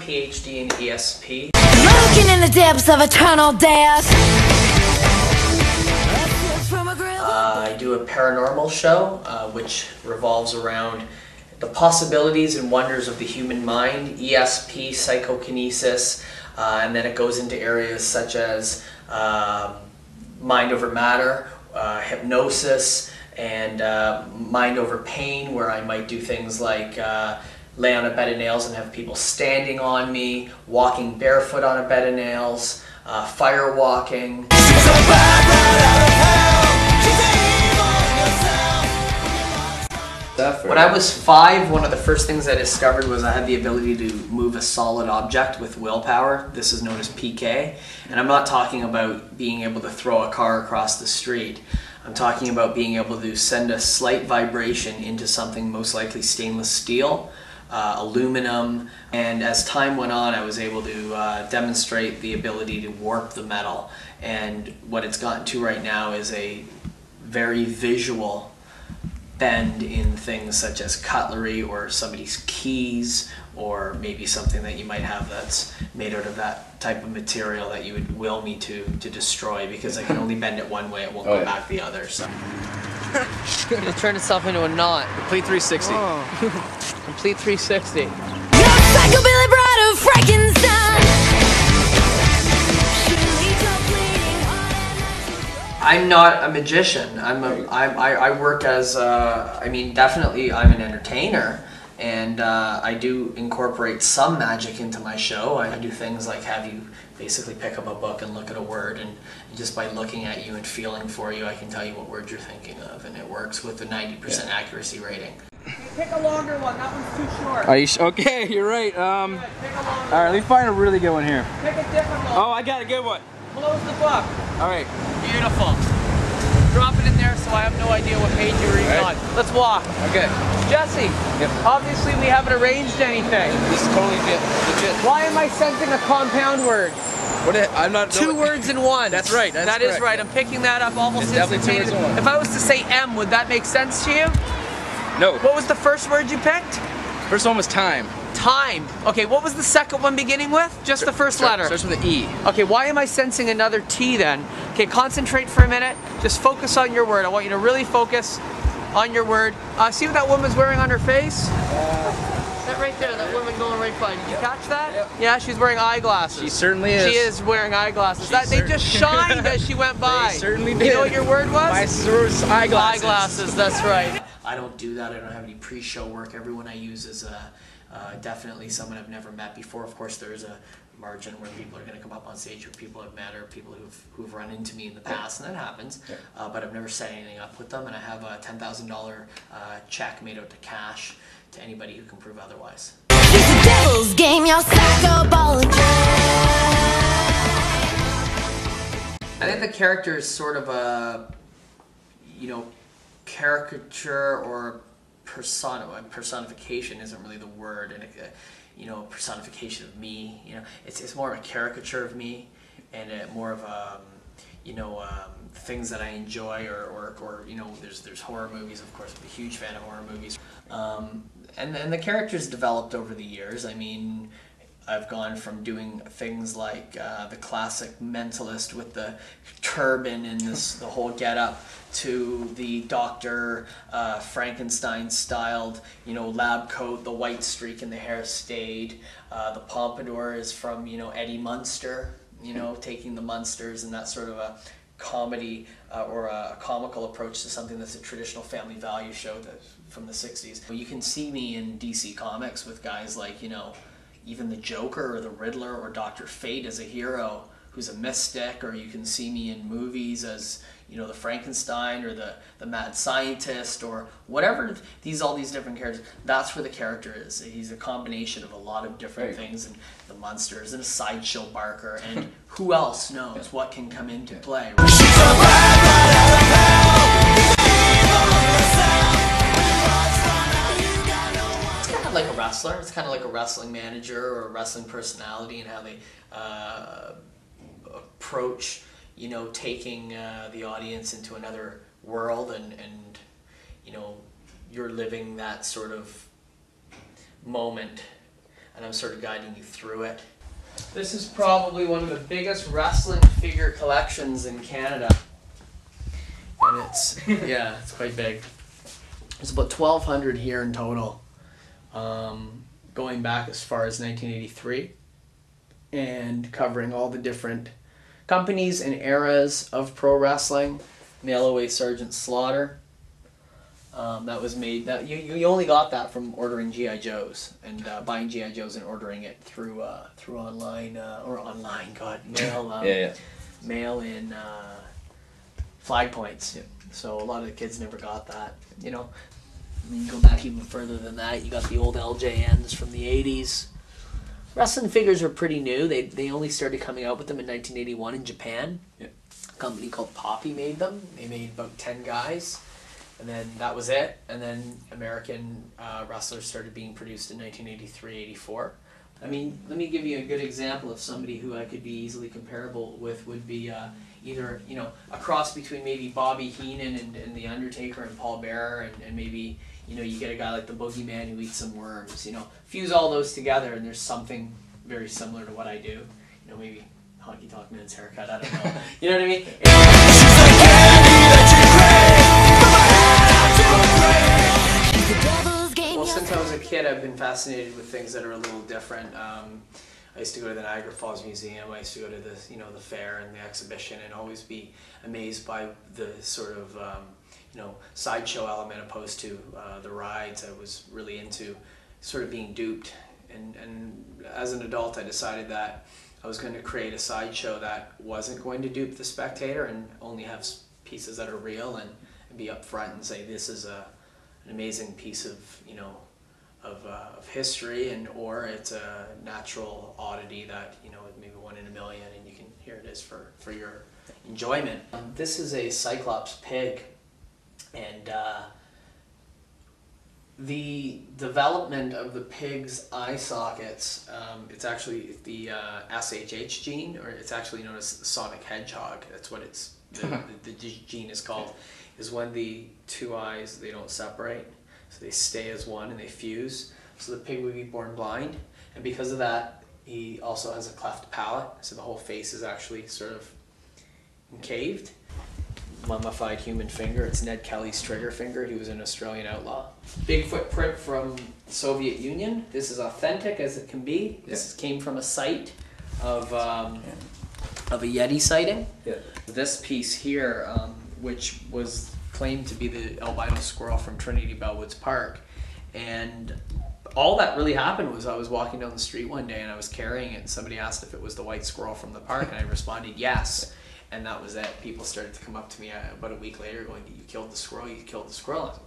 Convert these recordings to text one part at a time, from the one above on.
P.H.D. in E.S.P. Looking in the depths of eternal death. I do a paranormal show, which revolves around the possibilities and wonders of the human mind, E.S.P, psychokinesis, and then it goes into areas such as mind over matter, hypnosis, and mind over pain, where I might do things like lay on a bed of nails and have people standing on me, walking barefoot on a bed of nails, fire walking. When I was 5, one of the first things I discovered was I had the ability to move a solid object with willpower. This is known as PK. And I'm not talking about being able to throw a car across the street. I'm talking about being able to send a slight vibration into something, most likely stainless steel, aluminum, and as time went on I was able to demonstrate the ability to warp the metal. And what it's gotten to right now is a very visual bend in things such as cutlery or somebody's keys, or maybe something that you might have that's made out of that type of material that you would will me to destroy, because I can only bend it one way, it won't go back the other. So it turned itself into a knot. Complete 360. Oh. Complete 360. You're psychobilly bride of Frankenstein. I'm not a magician. I work as I mean, definitely I'm an entertainer, and I do incorporate some magic into my show. I do things like have you basically pick up a book and look at a word, and just by looking at you and feeling for you, I can tell you what word you're thinking of, and it works with a 90% accuracy rating. Pick a longer one. That one's too short. Are you okay? You're right. Pick a longer All right, let me find a really good one here. Pick a different one. Oh, I got a good one. Close the book. All right. Beautiful. Drop it in there so I have no idea what page you're reading on. Let's walk. Okay. Jesse, obviously we haven't arranged anything. This is totally legit. Why am I sensing a compound word? I'm not. Two words in one. That's right. That is right. I'm picking that up almost instantaneously. If I was to say M, would that make sense to you? No. What was the first word you picked? First one was time. Time. Okay, what was the second one beginning with? Just the first letter. Starts with an E. Okay, why am I sensing another T then? Okay, concentrate for a minute. Just focus on your word. I want you to really focus on your word. See what that woman's wearing on her face? That right there, that woman going right by. Did you catch that? Yep. Yeah, she's wearing eyeglasses. She certainly is. She is wearing eyeglasses. They just shined as she went by. They certainly did. You know what your word was? My source, eyeglasses. Eyeglasses, that's right. I don't do that. I don't have any pre-show work. Everyone I use is definitely someone I've never met before. Of course, there's a margin where people are going to come up on stage, or people I've met, or people who've run into me in the past, and that happens. But I've never set anything up with them, and I have a $10,000 check made out to cash to anybody who can prove otherwise. It's the devil's game, you're psychobiology. I think the character is sort of a, caricature or personification isn't really the word, and personification of me. It's more of a caricature of me, and more of a things that I enjoy, or there's horror movies. Of course, I'm a huge fan of horror movies, and the character's developed over the years. I mean, I've gone from doing things like the classic mentalist with the turban and the whole get-up, to the Dr. Frankenstein-styled, lab coat, the white streak in the hair stayed. The pompadour is from, Eddie Munster, taking the Munsters and that sort of a comedy or a comical approach to something that's a traditional family value show from the 60s. You can see me in DC Comics with guys like, even the Joker or the Riddler or Dr. Fate as a hero who's a mystic, or you can see me in movies as, the Frankenstein or the mad scientist or whatever, all these different characters. That's where the character is. He's a combination of a lot of different things, and the monsters and a sideshow Barker, and who else knows what can come into play. Like a wrestler. It's kind of like a wrestling manager or a wrestling personality, and how they approach, taking the audience into another world, and you're living that sort of moment, and I'm sort of guiding you through it. This is probably one of the biggest wrestling figure collections in Canada. And it's, yeah, it's quite big. There's about 1,200 here in total, going back as far as 1983, and covering all the different companies and eras of pro wrestling. Mail Away Sergeant Slaughter. That was made. That you only got that from ordering GI Joes and buying GI Joes and ordering it through online mail in flag points. Yeah. So a lot of the kids never got that. You know, and then you go back even further than that. You got the old LJNs from the 80s. Wrestling figures are pretty new. They only started coming out with them in 1981 in Japan. Yeah. A company called Poppy made them. They made about 10 guys. And then that was it. And then American wrestlers started being produced in 1983, 84. I mean, let me give you a good example of somebody who I could be easily comparable with. Would be either, you know, a cross between maybe Bobby Heenan and The Undertaker and Paul Bearer, and maybe, you know, you get a guy like the Boogeyman who eats some worms. You know, fuse all those together and there's something very similar to what I do. You know, maybe Honky Tonk Man's haircut, I don't know. You know what I mean? Well, since I was a kid, I've been fascinated with things that are a little different. I used to go to the Niagara Falls Museum. I used to go to the, you know, the fair and the exhibition, and always be amazed by the sort of you know, sideshow element opposed to the rides. I was really into sort of being duped, and as an adult, I decided that I was going to create a sideshow that wasn't going to dupe the spectator and only have pieces that are real, and be upfront and say this is an amazing piece of, you know, of history, and or it's a natural oddity that, you know, maybe 1 in a million, and you can, here it is for your enjoyment. This is a Cyclops pig, and the development of the pig's eye sockets, it's actually the SHH gene, or it's actually known as the sonic hedgehog. That's what it's, the gene is called, is when the two eyes, they don't separate. So they stay as one and they fuse. So the pig would be born blind. And because of that, he also has a cleft palate. So the whole face is actually sort of encaved. Mummified human finger. It's Ned Kelly's trigger finger. He was an Australian outlaw. Bigfoot print from the Soviet Union. This is authentic as it can be. This came from a site of a Yeti sighting. Yeah. This piece here, which was claimed to be the albino squirrel from Trinity Bellwoods Park, and all that really happened was I was walking down the street one day and I was carrying it, and somebody asked if it was the white squirrel from the park, and I responded yes, and that was it. People started to come up to me about a week later going, "You killed the squirrel? You killed the squirrel?" I was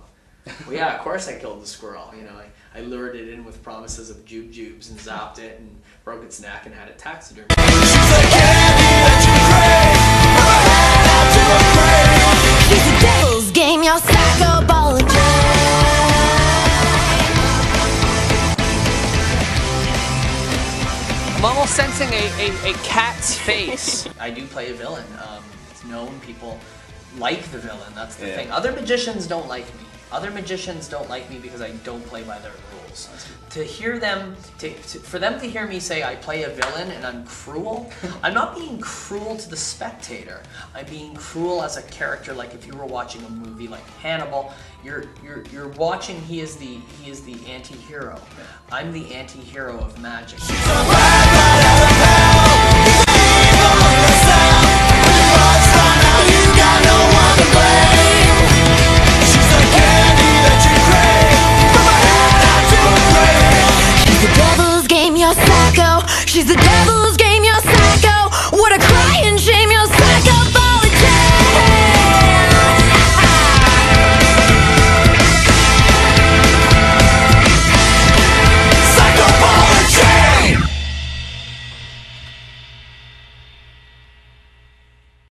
like, "Well, yeah, of course I killed the squirrel. You know, I lured it in with promises of jubes and zapped it and broke its neck and had it taxidermied." Game, your psychobology. I'm almost sensing a cat's face. I do play a villain. It's known, people like the villain, that's the thing. Other magicians don't like me. Other magicians don't like me because I don't play by their rules. To hear them, for them to hear me say I play a villain and I'm cruel, I'm not being cruel to the spectator. I'm being cruel as a character. Like if you were watching a movie like Hannibal, you're watching. He is the anti-hero. I'm the anti-hero of magic. She's the devil's game, you're psycho. She's the devil's